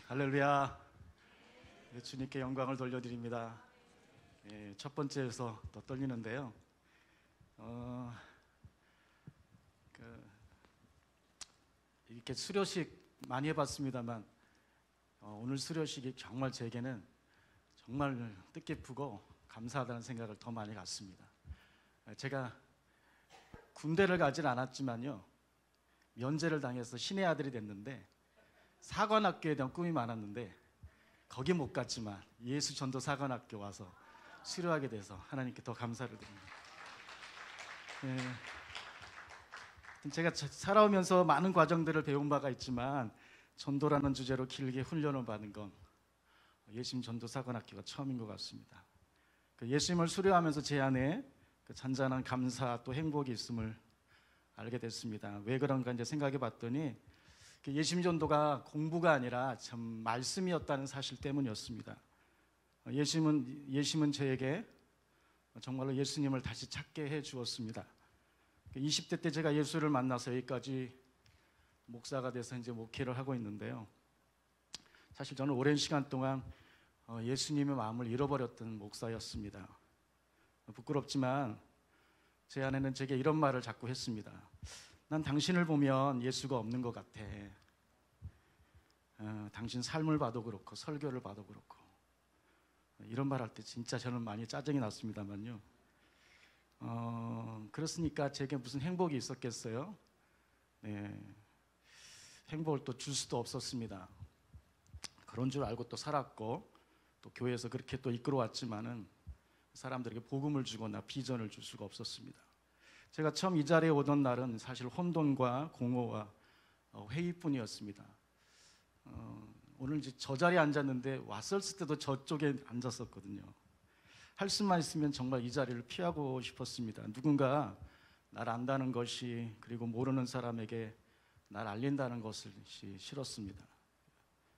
할렐루야. 네, 주님께 영광을 돌려드립니다. 첫 번째에서 또 떨리는데요. 이렇게 수료식 많이 해봤습니다만 오늘 수료식이 정말 제게는 정말 뜻깊고 감사하다는 생각을 더 많이 갖습니다. 제가 군대를 가진 않았지만요, 면제를 당해서 신의 아들이 됐는데 사관학교에 대한 꿈이 많았는데 거기 못 갔지만 예수 전도 사관학교 와서 수료하게 돼서 하나님께 더 감사를 드립니다. 제가 살아오면서 많은 과정들을 배운 바가 있지만 전도라는 주제로 길게 훈련을 받은 건 예수님 전도 사관학교가 처음인 것 같습니다. 예수님을 수료하면서 제 안에 잔잔한 감사 또 행복이 있음을 알게 됐습니다. 왜 그런가 이제 생각해 봤더니 예수님 전도가 공부가 아니라 참 말씀이었다는 사실 때문이었습니다. 예수님은 저에게 정말로 예수님을 다시 찾게 해 주었습니다. 20대 때 제가 예수를 만나서 여기까지 목사가 돼서 이제 목회를 하고 있는데요. 사실 저는 오랜 시간 동안 예수님의 마음을 잃어버렸던 목사였습니다. 부끄럽지만 제 아내는 제게 이런 말을 자꾸 했습니다. 난 당신을 보면 예수가 없는 것 같아. 당신 삶을 봐도 그렇고 설교를 봐도 그렇고. 이런 말 할 때 진짜 저는 많이 짜증이 났습니다만요. 그렇으니까 제게 무슨 행복이 있었겠어요? 네, 행복을 또 줄 수도 없었습니다. 그런 줄 알고 또 살았고 또 교회에서 그렇게 또 이끌어왔지만은 사람들에게 복음을 주거나 비전을 줄 수가 없었습니다. 제가 처음 이 자리에 오던 날은 사실 혼돈과 공허와 회의뿐이었습니다. 오늘 이제 저 자리에 앉았는데 왔었을 때도 저쪽에 앉았었거든요. 할 수만 있으면 정말 이 자리를 피하고 싶었습니다. 누군가 날 안다는 것이, 그리고 모르는 사람에게 날 알린다는 것이 싫었습니다.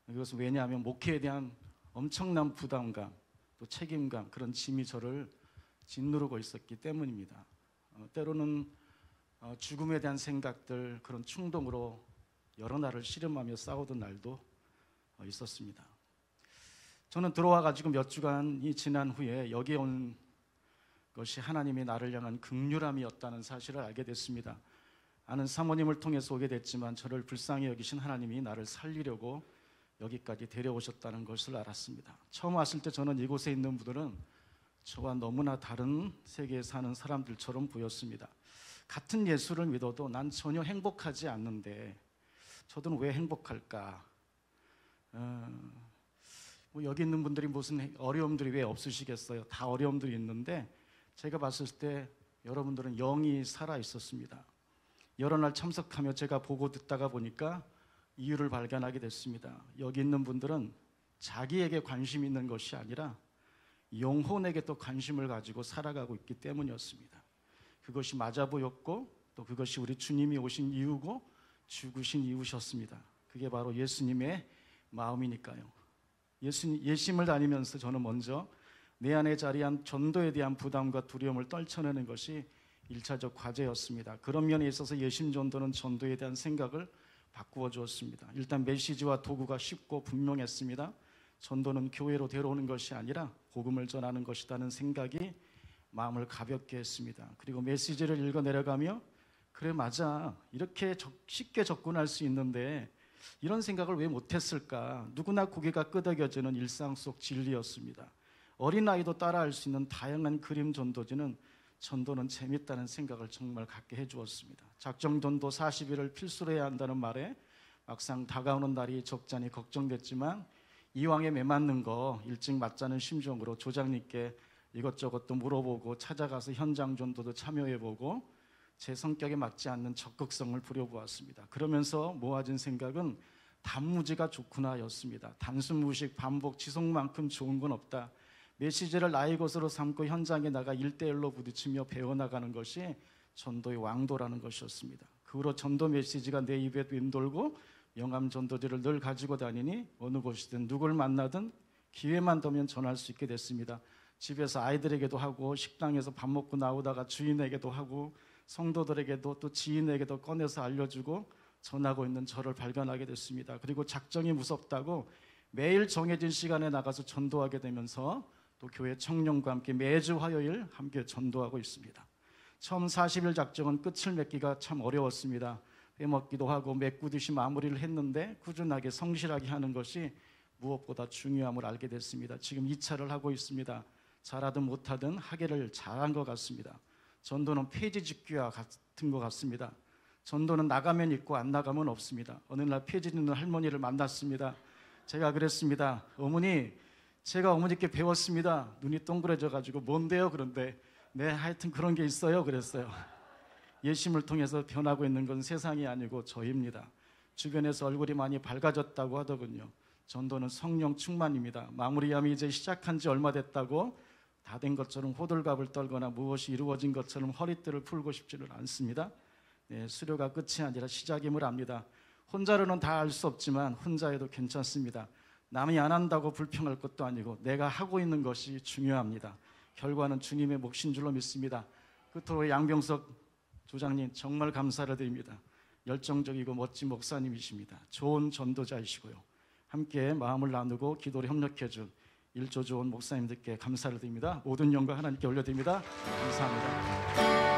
이것은 왜냐하면 목회에 대한 엄청난 부담감, 또 책임감, 그런 짐이 저를 짓누르고 있었기 때문입니다. 때로는 죽음에 대한 생각들, 그런 충동으로 여러 날을 씨름하며 싸우던 날도 있었습니다. 저는 들어와가지고 몇 주간이 지난 후에 여기에 온 것이 하나님이 나를 향한 긍휼함이었다는 사실을 알게 됐습니다. 아는 사모님을 통해서 오게 됐지만 저를 불쌍히 여기신 하나님이 나를 살리려고 여기까지 데려오셨다는 것을 알았습니다. 처음 왔을 때 저는 이곳에 있는 분들은 저와 너무나 다른 세계에 사는 사람들처럼 보였습니다. 같은 예수를 믿어도 난 전혀 행복하지 않는데 저들은 왜 행복할까? 여기 있는 분들이 무슨 어려움들이 왜 없으시겠어요? 다 어려움들이 있는데 제가 봤을 때 여러분들은 영이 살아 있었습니다. 여러 날 참석하며 제가 보고 듣다가 보니까 이유를 발견하게 됐습니다. 여기 있는 분들은 자기에게 관심 있는 것이 아니라 영혼에게 또 관심을 가지고 살아가고 있기 때문이었습니다. 그것이 맞아 보였고 또 그것이 우리 주님이 오신 이유고 죽으신 이유셨습니다. 그게 바로 예수님의 마음이니까요. 예수님을 다니면서 저는 먼저 내 안에 자리한 전도에 대한 부담과 두려움을 떨쳐내는 것이 1차적 과제였습니다. 그런 면에 있어서 예심 전도는 전도에 대한 생각을 바꾸어 주었습니다. 일단 메시지와 도구가 쉽고 분명했습니다. 전도는 교회로 데려오는 것이 아니라 복음을 전하는 것이라는 생각이 마음을 가볍게 했습니다. 그리고 메시지를 읽어 내려가며 그래 맞아, 이렇게 쉽게 접근할 수 있는데 이런 생각을 왜 못했을까? 누구나 고개가 끄덕여지는 일상 속 진리였습니다. 어린아이도 따라할 수 있는 다양한 그림 전도지는 전도는 재밌다는 생각을 정말 갖게 해주었습니다. 작정전도 40일을 필수로 해야 한다는 말에 막상 다가오는 날이 적잖이 걱정됐지만 이왕에 매맞는 거 일찍 맞자는 심정으로 조장님께 이것저것 또 물어보고 찾아가서 현장 전도도 참여해보고 제 성격에 맞지 않는 적극성을 부려보았습니다. 그러면서 모아진 생각은 단무지가 좋구나 였습니다. 단순 무식, 반복, 지속만큼 좋은 건 없다. 메시지를 나의 것으로 삼고 현장에 나가 1대1로 부딪히며 배워나가는 것이 전도의 왕도라는 것이었습니다. 그 후로 전도 메시지가 내 입에 맴돌고 영암 전도지를 늘 가지고 다니니 어느 곳이든 누굴 만나든 기회만 되면 전할 수 있게 됐습니다. 집에서 아이들에게도 하고 식당에서 밥 먹고 나오다가 주인에게도 하고 성도들에게도 또 지인에게도 꺼내서 알려주고 전하고 있는 저를 발견하게 됐습니다. 그리고 작정이 무섭다고 매일 정해진 시간에 나가서 전도하게 되면서 또 교회 청년과 함께 매주 화요일 함께 전도하고 있습니다. 처음 40일 작정은 끝을 맺기가 참 어려웠습니다. 빼먹기도 하고 메꾸듯이 마무리를 했는데 꾸준하게 성실하게 하는 것이 무엇보다 중요함을 알게 됐습니다. 지금 2차를 하고 있습니다. 잘하든 못하든 하기를 잘한 것 같습니다. 전도는 폐지 집기와 같은 것 같습니다. 전도는 나가면 있고 안 나가면 없습니다. 어느 날 폐지 있는 할머니를 만났습니다. 제가 그랬습니다. 어머니, 제가 어머니께 배웠습니다. 눈이 동그래져 가지고 뭔데요? 그런데 네, 하여튼 그런 게 있어요. 그랬어요. 예심을 통해서 변하고 있는 건 세상이 아니고 저입니다. 주변에서 얼굴이 많이 밝아졌다고 하더군요. 전도는 성령 충만입니다. 마무리함이 이제 시작한 지 얼마 됐다고 다 된 것처럼 호들갑을 떨거나 무엇이 이루어진 것처럼 허리띠를 풀고 싶지는 않습니다. 네, 수료가 끝이 아니라 시작임을 압니다. 혼자로는 다 알 수 없지만 혼자 해도 괜찮습니다. 남이 안 한다고 불평할 것도 아니고 내가 하고 있는 것이 중요합니다. 결과는 주님의 몫인 줄로 믿습니다. 끝으로 양병석 조장님 정말 감사를 드립니다. 열정적이고 멋진 목사님이십니다. 좋은 전도자이시고요. 함께 마음을 나누고 기도를 협력해준 일조 좋은 목사님들께 감사를 드립니다. 모든 영광 하나님께 올려드립니다. 감사합니다.